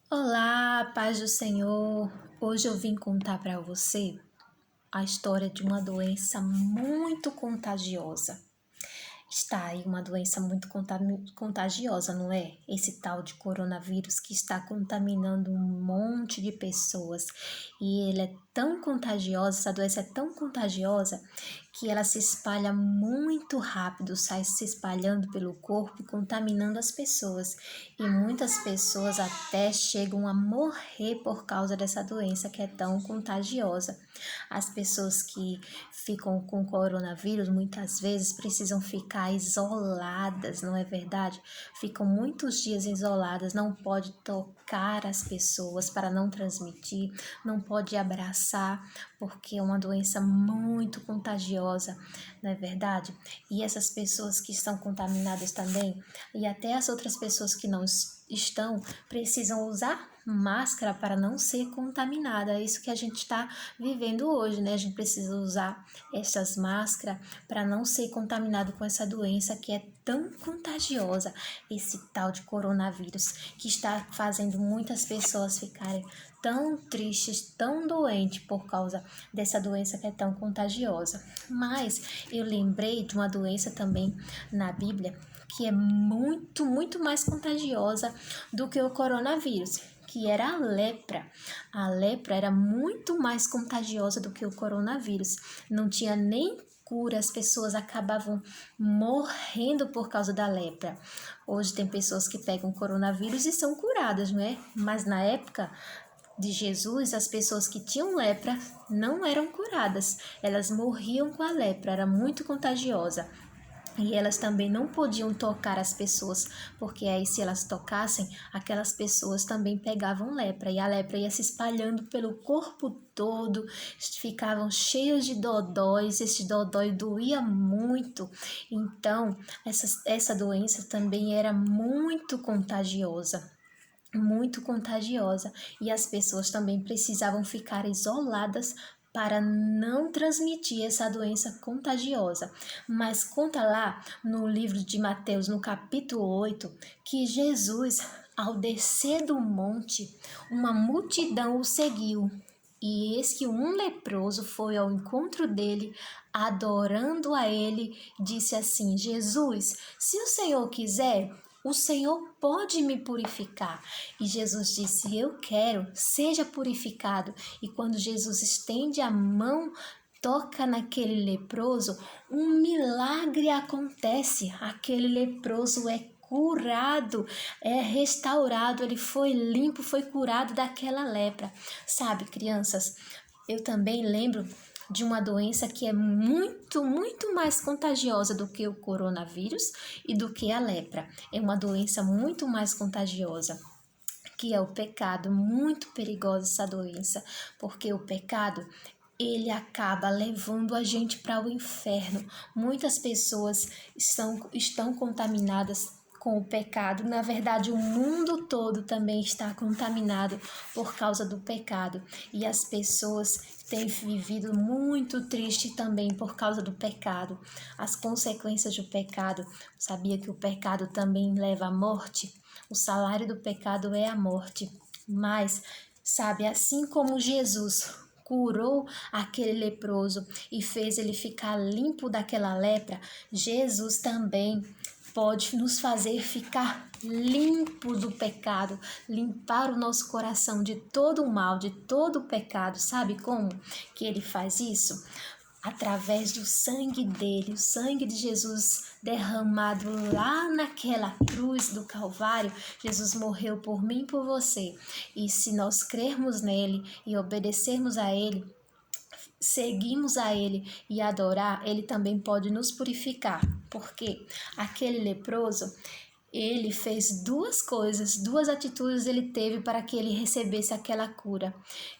Olá, paz do Senhor. Hoje eu vim contar para você a história de uma doença muito contagiosa. Está aí uma doença muito contagiosa, não é? Esse tal de coronavírus que está contaminando um monte de pessoas. E ele é tão contagiosa, essa doença é tão contagiosa que ela se espalha muito rápido, sai se espalhando pelo corpo e contaminando as pessoas. E muitas pessoas até chegam a morrer por causa dessa doença que é tão contagiosa. As pessoas que ficam com coronavírus muitas vezes precisam ficar isoladas, não é verdade? Ficam muitos dias isoladas, não pode tocar as pessoas para não transmitir, não pode abraçar, porque é uma doença muito contagiosa, não é verdade? E essas pessoas que estão contaminadas também, e até as outras pessoas que não estão, precisam usar máscara para não ser contaminada. É isso que a gente está vivendo hoje, né? A gente precisa usar essas máscaras para não ser contaminado com essa doença que é tão contagiosa, esse tal de coronavírus, que está fazendo muitas pessoas ficarem tão tristes, tão doentes por causa dessa doença que é tão contagiosa. Mas eu lembrei de uma doença também na Bíblia que é muito mais contagiosa do que o coronavírus, que era a lepra. A lepra era muito mais contagiosa do que o coronavírus. Não tinha nem cura, as pessoas acabavam morrendo por causa da lepra. Hoje tem pessoas que pegam coronavírus e são curadas, não é? Mas na época de Jesus, as pessoas que tinham lepra não eram curadas. Elas morriam com a lepra, era muito contagiosa. E elas também não podiam tocar as pessoas, porque aí se elas tocassem, aquelas pessoas também pegavam lepra, e a lepra ia se espalhando pelo corpo todo, ficavam cheios de dodóis, esse dodói doía muito. Então, essa doença também era muito contagiosa, e as pessoas também precisavam ficar isoladas para não transmitir essa doença contagiosa. Mas conta lá no livro de Mateus, no capítulo 8, que Jesus, ao descer do monte, uma multidão o seguiu. E eis que um leproso foi ao encontro dele, adorando a ele, disse assim: Jesus, se o Senhor quiser, o Senhor pode me purificar. E Jesus disse: eu quero, seja purificado. E quando Jesus estende a mão, toca naquele leproso, um milagre acontece. Aquele leproso é curado, é restaurado, ele foi limpo, foi curado daquela lepra. Sabe, crianças, eu também lembro de uma doença que é muito mais contagiosa do que o coronavírus e do que a lepra. É uma doença muito mais contagiosa, que é o pecado. Muito perigosa essa doença, porque o pecado ele acaba levando a gente para o inferno. Muitas pessoas estão contaminadas com o pecado. Na verdade, o mundo todo também está contaminado por causa do pecado. E as pessoas têm vivido muito triste também por causa do pecado. As consequências do pecado. Sabia que o pecado também leva à morte? O salário do pecado é a morte. Mas, sabe, assim como Jesus curou aquele leproso e fez ele ficar limpo daquela lepra, Jesus também pode nos fazer ficar limpo do pecado, limpar o nosso coração de todo o mal, de todo o pecado. Sabe como que ele faz isso? Através do sangue dele, o sangue de Jesus derramado lá naquela cruz do Calvário. Jesus morreu por mim e por você. E se nós crermos nele e obedecermos a ele, seguimos a ele e adorar, ele também pode nos purificar. Porque aquele leproso, ele fez duas coisas, duas atitudes ele teve para que ele recebesse aquela cura.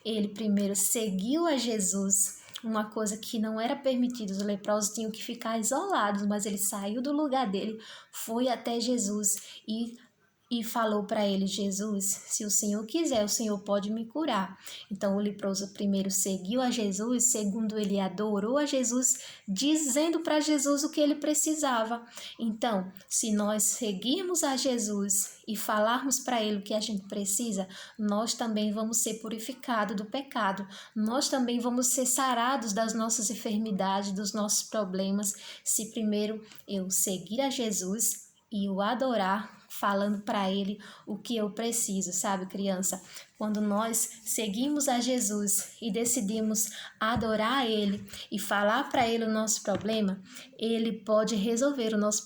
Ele primeiro seguiu a Jesus, uma coisa que não era permitida, os leprosos tinham que ficar isolados, mas ele saiu do lugar dele, foi até Jesus e e falou para ele: Jesus, se o Senhor quiser, o Senhor pode me curar. Então o leproso primeiro seguiu a Jesus, segundo ele adorou a Jesus, dizendo para Jesus o que ele precisava. Então, se nós seguirmos a Jesus e falarmos para ele o que a gente precisa, nós também vamos ser purificados do pecado, nós também vamos ser sarados das nossas enfermidades, dos nossos problemas, se primeiro eu seguir a Jesus e o adorar, falando para ele o que eu preciso, sabe, criança? Quando nós seguimos a Jesus e decidimos adorar a ele e falar para ele o nosso problema, ele pode resolver o nosso